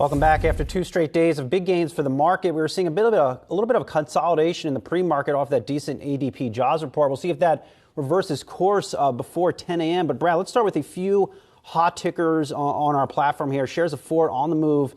Welcome back. After 2 straight days of big gains for the market, we were seeing a little bit of a consolidation in the pre-market off that decent ADP jobs report. We'll see if that reverses course before 10 a.m. But Brad, let's start with a few hot tickers on our platform here. Shares of Ford on the move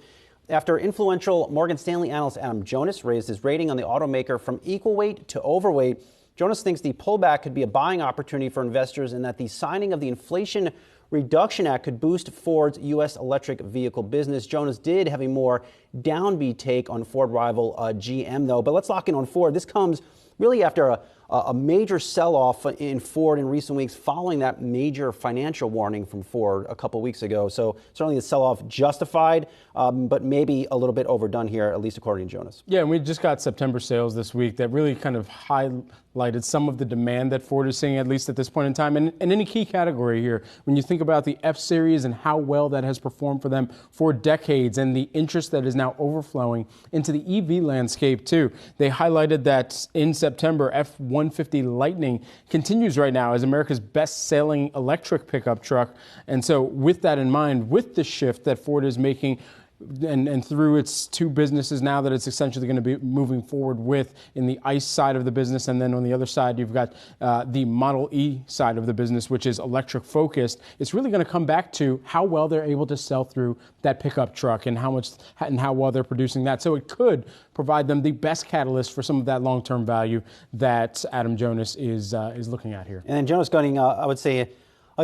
after influential Morgan Stanley analyst Adam Jonas raised his rating on the automaker from equal weight to overweight. Jonas thinks the pullback could be a buying opportunity for investors and that the signing of the Inflation Reduction Act could boost Ford's U.S. electric vehicle business. Jonas did have a more downbeat take on Ford rival GM, though. But let's lock in on Ford. This comes really after a major sell-off in Ford in recent weeks following that major financial warning from Ford a couple weeks ago. So certainly the sell-off justified, but maybe a little bit overdone here, at least according to Jonas. Yeah, and we just got September sales this week that really kind of highlighted some of the demand that Ford is seeing, at least at this point in time. And in any key category here, when you think about the F-Series and how well that has performed for them for decades and the interest that is now overflowing into the EV landscape too. They highlighted that in September, F-150 Lightning continues right now as America's best-selling electric pickup truck. And so with that in mind, with the shift that Ford is making and through its two businesses now that it's essentially going to be moving forward with in the ICE side of the business, and then on the other side you've got the Model E side of the business, which is electric focused. It's really going to come back to how well they're able to sell through that pickup truck and how well they're producing that. So it could provide them the best catalyst for some of that long-term value that Adam Jonas is looking at here. And Jonas going, I would say,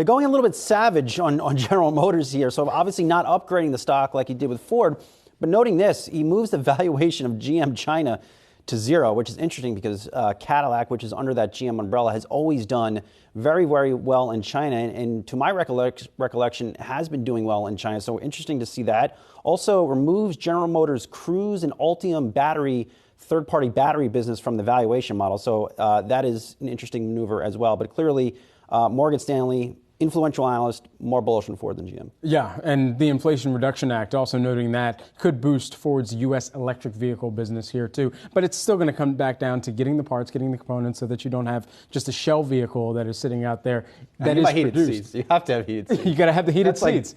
going a little bit savage on General Motors here. So obviously not upgrading the stock like he did with Ford, but noting this, he moves the valuation of GM China to zero, which is interesting because Cadillac, which is under that GM umbrella, has always done very, very well in China. And to my recollection, has been doing well in China. So interesting to see that. Also removes General Motors Cruise and Ultium battery third-party battery business from the valuation model. So that is an interesting maneuver as well. But clearly, Morgan Stanley, influential analyst, more bullish on Ford than GM. Yeah, and the Inflation Reduction Act also noting that could boost Ford's U.S. electric vehicle business here too. But it's still going to come back down to getting the parts, getting the components so that you don't have just a shell vehicle that is sitting out there that is heated produced. Seats. You have to have heated seats. You got to have the heated seats.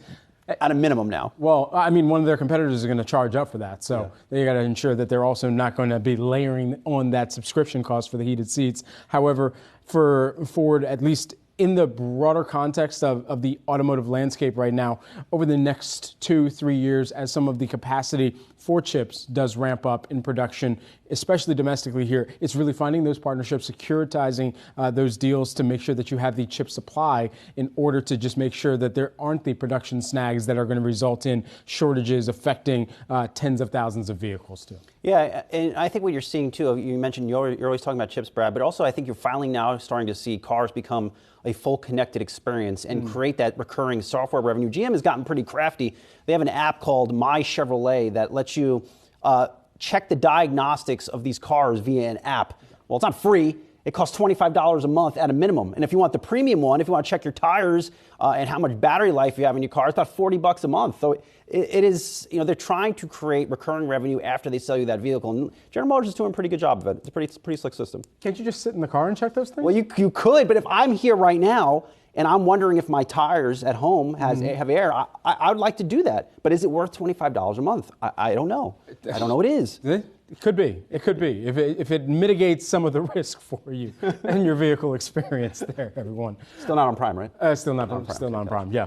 At a minimum now. Well, I mean, one of their competitors is going to charge up for that. So they got to ensure that they're also not going to be layering on that subscription cost for the heated seats. However, for Ford, at least in the broader context of the automotive landscape right now, over the next 2-3 years, as some of the capacity for chips does ramp up in production, especially domestically here, it's really finding those partnerships, securitizing those deals to make sure that you have the chip supply in order to just make sure that there aren't the production snags that are going to result in shortages affecting tens of thousands of vehicles too. Yeah, and I think what you're seeing too, you mentioned you're always talking about chips, Brad, but also I think you're finally now starting to see cars become a full connected experience and create that recurring software revenue. GM has gotten pretty crafty. They have an app called My Chevrolet that lets you check the diagnostics of these cars via an app. Well, it's not free. It costs $25 a month at a minimum. And if you want the premium one, if you want to check your tires and how much battery life you have in your car, it's about $40 a month. So it is, they're trying to create recurring revenue after they sell you that vehicle. And General Motors is doing a pretty good job of it. It's a pretty slick system. Can't you just sit in the car and check those things? Well, you could, but if I'm here right now and I'm wondering if my tires at home have air, I would like to do that. But is it worth $25 a month? I don't know. I don't know what it is. It could be. It could be. If it mitigates some of the risk for you and your vehicle experience there, everyone. Still not on Prime, right? Still not on Prime, yeah.